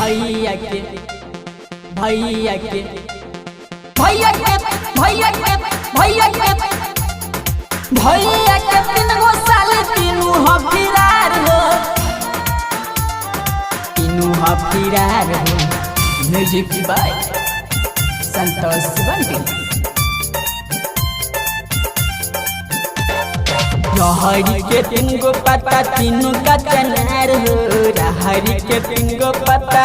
भैया के भैया के भैया के भैया के भैया के भैया के 3 गो साल तीनू हफिरार हो, तीनू हफिरार हो। Music by Santosh Bunty. रहरी के 3 गो पत्ता तीनों का चनार हो, रहरी के 3 गो पत्ता,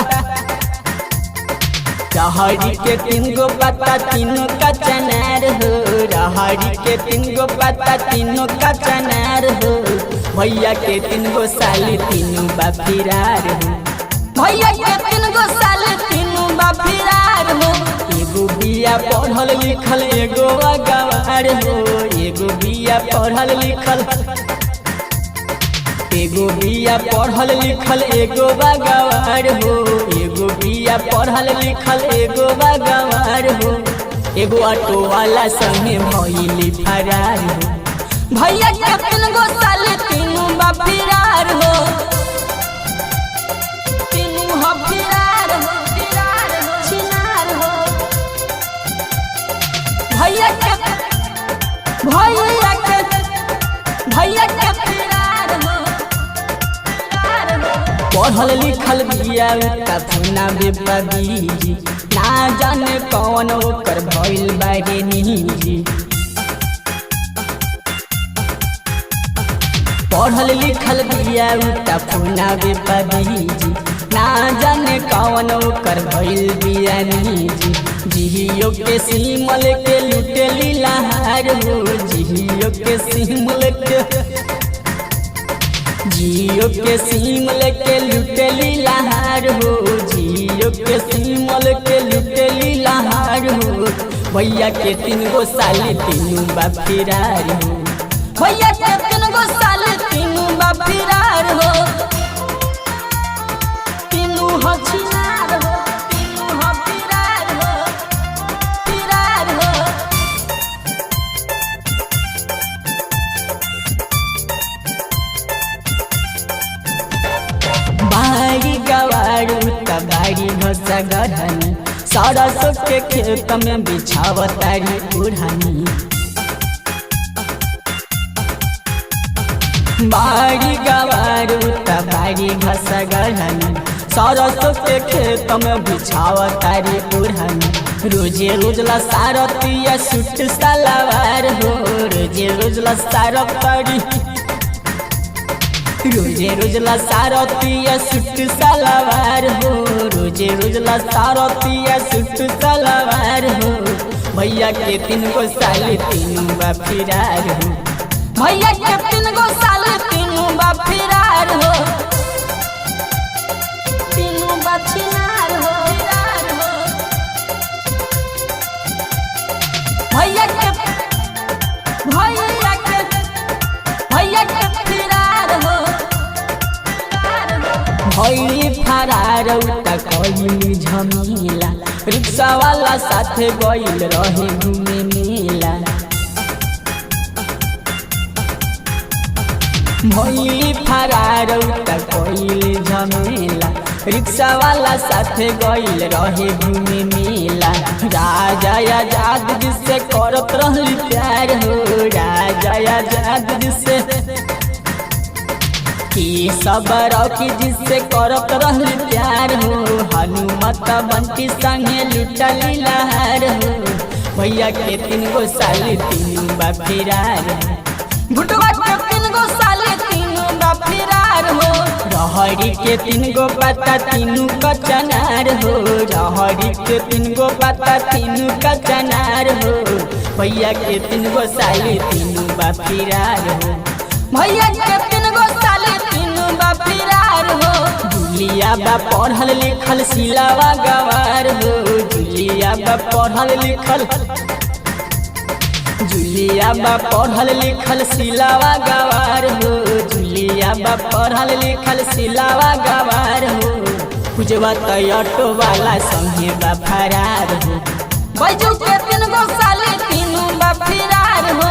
रहरी के 3 गो पत्ता तीनों का चनार हो, रहरी के 3 गो पत्ता तीनों का चनार हो। भैया के 3 गो साल तीनों बाफिरार हो, भैया के 3 गो साल तीनों बाफिरार हो। एगो बिया पढ़ल लिखल एगो गवार हो, एगो बिया पढ़ल लिखल, एगो बिया पढ़ल लिखल एगो गवार हो, एगो बिया पढ़ल लिखल एगो गवार हो। एगो ऑटो वाला संगे भइली फरार हो। भैया के 3 गो साल तीनों बाफिरार हो, तीनों हफिरार हो, फिरार हो, छिनार हो। भैया के भैया के भैया के फिरार हो, फिरार हो। पढ़ल लिखल बिया का फुना बेबीजी, ना जाने कौन ओकर भइल बारे निजी। पढ़ल लिखल बिया का फुना बेबीजी, ना जाने कौन ओकर भइल बिया निजी। जियो के सिमल के लुटे लीलाहार हो, जियो के सिमल के, जियो के सिमल के लुटे लीलाहार हो, जियो के सिमल के लुटे लीलाहार हो। भैया के 3 गो साल तीनों बाफिरार हो, भैया के 3 गो साल तीनों बाफिरार हो, तीनों हछिनार हो, तीनों हफिरार हो, फिरार हो। बाड़ी गवारू त बाड़ी घसा गढ़नी, सरसों के खेत में बिछावतारी ओढ़नी। बाड़ी गवारू त बाड़ी घसा गढ़नी, सरसों के खेत में बिछावतारी ओढ़नी। रोजे रोजला सारतिया सूट सलवार हो, रोजे रोजला सारतारी, रोजे रोजला सारतिया सूट सलवार हो, रोजे रोजला सारतिया सूट सलवार हो। भैया के 3 गो साल तीनों बाफिरार हो, भैया के 3 गो साल तीनों बाफिरार हो, तीनों बाछिनार हो, फिरार हो। भैया के भैया के भैया के फिरार हो, भइली फरार त कइली झमेला। रिक्शा वाला साथे गइल रहे घूमे मेला। भइली फरार त कइली झमेला, रिक्शा वाला साथे गइल रहे घूमे मेला। राजा आजाद जिससे करत रहली प्यार हो, राजा आजाद जिससे की सबर की जिससे करत रहली प्यार हो। हनुमत बंटी संगे लुटा लीलाहार हो। भैया के 3 गो साल तीनों बाफिरार हो, भुटवा के 3 गो साल तीनों बाफिरार हो। रहरी के 3 गो पत्ता तीनों का चनार हो, रहरी के 3 गो पत्ता तीनों का चनार हो। भैया के 3 गो साल तीनों बाफिरार हो, भैया के 3 गो साल तीनों बाफिरार हो। जुलिया बा पढ़ल लिखल सिलावा गवार हो, जुलिया बा पढ़ल लिखल, जुलिया बा पढ़ल लिखल सिलावा गवार हो, जुलिया बा पढ़ल लिखल सिलावा गवार हो। पूजवा त ऑटो वाला संगे बाफिरार हो। बैजू के 3 गो साल तीनों बाफिरार हो,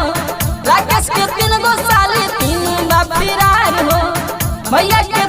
राकेश के 3 गो साल तीनों बाफिरार हो। भैया के